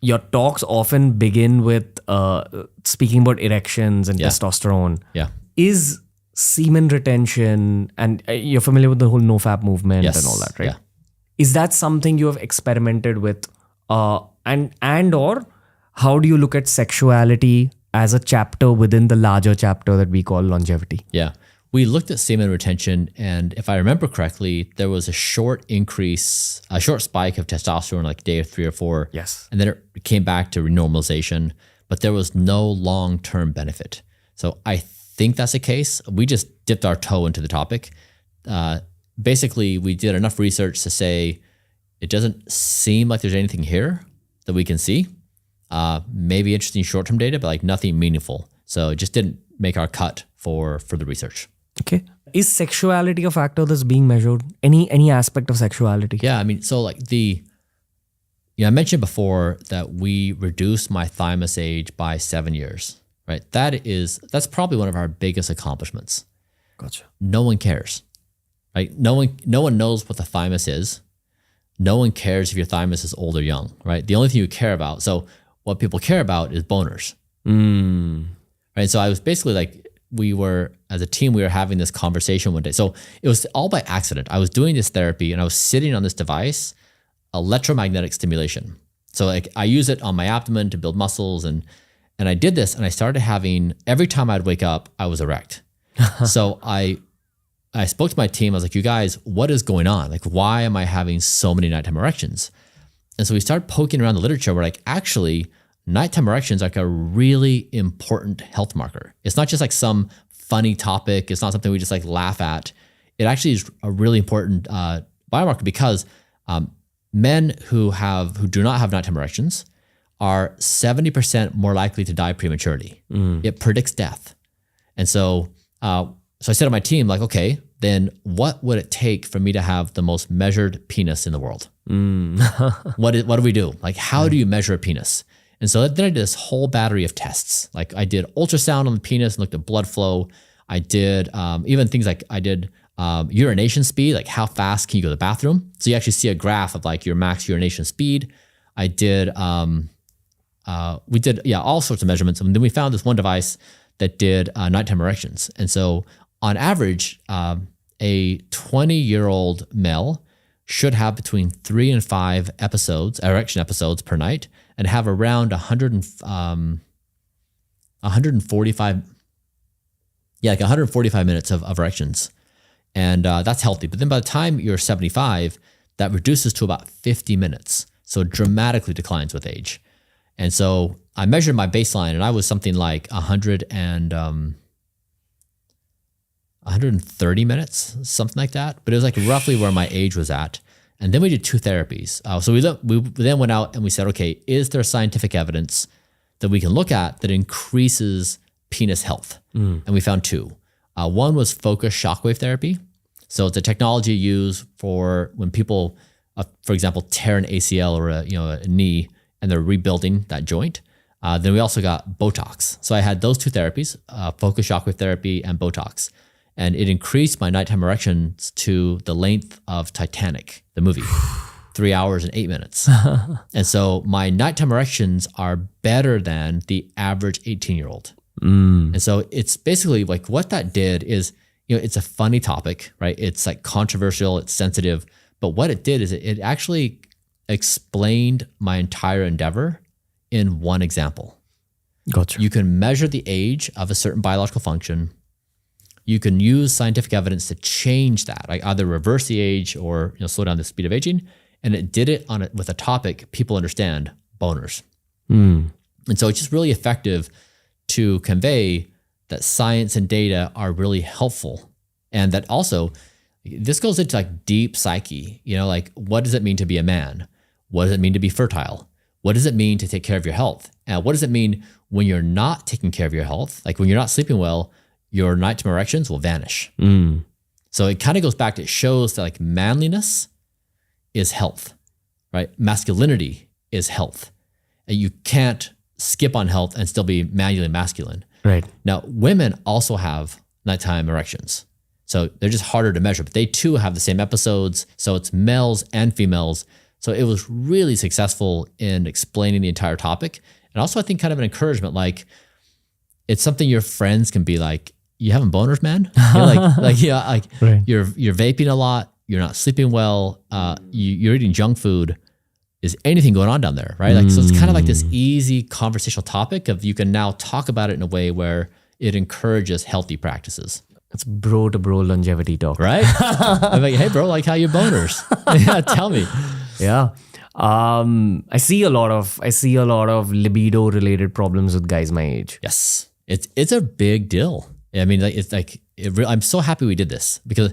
your talks often begin with speaking about erections and testosterone. Yeah. Is semen retention, and you're familiar with the whole NoFap movement and all that, right? Yeah. Is that something you have experimented with? And or how do you look at sexuality as a chapter within the larger chapter that we call longevity? Yeah. We looked at semen retention, and if I remember correctly, there was a short spike of testosterone like day 3 or 4. Yes. And then it came back to normalization, but there was no long-term benefit. So I think that's the case. We just dipped our toe into the topic. Basically, we did enough research to say it doesn't seem like there's anything here that we can see. Maybe interesting short-term data, but like nothing meaningful. So it just didn't make our cut for the research. Okay. Is sexuality a factor that's being measured? Any aspect of sexuality? Yeah, I mean, so like I mentioned before that we reduced my thymus age by 7 years, right? That's probably one of our biggest accomplishments. Gotcha. No one cares, right? No one knows what the thymus is. No one cares if your thymus is old or young, right? The only thing you care about, so what people care about is boners. Right? So I was basically like, as a team, we were having this conversation one day. So it was all by accident. I was doing this therapy and I was sitting on this device, electromagnetic stimulation. So like I use it on my abdomen to build muscles, and I did this, and I started having, every time I'd wake up, I was erect. So I spoke to my team. I was like, you guys, what is going on? Like, why am I having so many nighttime erections? And so we started poking around the literature. We're like, actually, nighttime erections are like a really important health marker. It's not just like some funny topic. It's not something we just like laugh at. It actually is a really important biomarker, because men who do not have nighttime erections are 70% more likely to die prematurely. It predicts death. And so I said to my team, like, okay, then what would it take for me to have the most measured penis in the world? What do we do? Like, how do you measure a penis? And so then I did this whole battery of tests. Like I did ultrasound on the penis and looked at blood flow. I did even things like I did urination speed, like how fast can you go to the bathroom? So you actually see a graph of like your max urination speed. I did, we did all sorts of measurements. And then we found this one device that did nighttime erections. And so on average, a 20-year-old male should have between 3 and 5 erection episodes per night, and have around 145 minutes of erections. And that's healthy. But then by the time you're 75, that reduces to about 50 minutes. So it dramatically declines with age. And so I measured my baseline, and I was something like 130 minutes, something like that. But it was like roughly where my age was at. And then we did 2 therapies. So we then went out and we said, okay, is there scientific evidence that we can look at that increases penis health? And we found 2. One was focused shockwave therapy. So it's a technology used for when people, for example, tear an ACL or a knee, and they're rebuilding that joint. Then we also got Botox. So I had those 2 therapies, focused shockwave therapy and Botox. And it increased my nighttime erections to the length of Titanic, the movie, 3 hours and 8 minutes. And so my nighttime erections are better than the average 18-year-old. And so it's basically like what that did is, it's a funny topic, right? It's like controversial, it's sensitive. But what it did is it actually explained my entire endeavor in one example. Gotcha. You can measure the age of a certain biological function. You can use scientific evidence to change that, like either reverse the age or slow down the speed of aging. And it did it with a topic people understand, boners. And so it's just really effective to convey that science and data are really helpful. And that also, this goes into like deep psyche, like what does it mean to be a man? What does it mean to be fertile? What does it mean to take care of your health? And what does it mean when you're not taking care of your health? Like when you're not sleeping well, your nighttime erections will vanish. So it kind of goes back to, it shows that like manliness is health, right? Masculinity is health. And you can't skip on health and still be manually masculine. Right. Now, women also have nighttime erections. So they're just harder to measure, but they too have the same episodes. So it's males and females. So it was really successful in explaining the entire topic. And also I think kind of an encouragement, like it's something your friends can be like, you having boners, man? You're Right. you're vaping a lot, you're not sleeping well, you're eating junk food. Is anything going on down there, right? Like, so it's kind of like this easy conversational topic of you can now talk about it in a way where it encourages healthy practices. It's bro to bro longevity talk. Right? I'm like, hey bro, like how your boners? Yeah, tell me. Yeah. I see a lot of libido related problems with guys my age. Yes. It's a big deal. I mean, like I'm so happy we did this because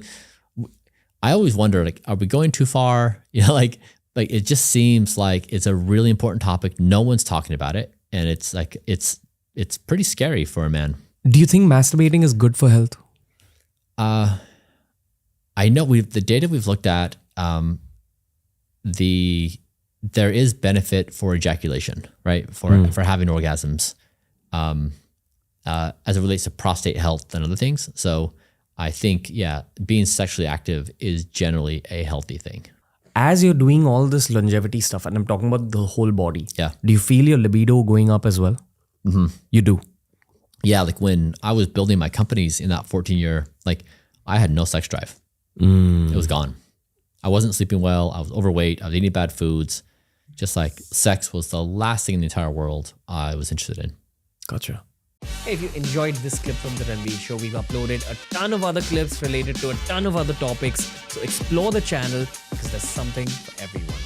I always wonder, like, are we going too far? You know, like it just seems like it's a really important topic. No one's talking about it. And it's like, it's pretty scary for a man. Do you think masturbating is good for health? I know the data we've looked at, there is benefit for ejaculation, right? For having orgasms, as it relates to prostate health and other things. So I think, yeah, being sexually active is generally a healthy thing. As you're doing all this longevity stuff, and I'm talking about the whole body. Yeah. Do you feel your libido going up as well? Mm-hmm. You do. Yeah. Like when I was building my companies in that 14-year, like I had no sex drive. It was gone. I wasn't sleeping well. I was overweight. I was eating bad foods. Just like sex was the last thing in the entire world I was interested in. Gotcha. Hey, if you enjoyed this clip from The Ranveer Show, we've uploaded a ton of other clips related to a ton of other topics. So explore the channel because there's something for everyone.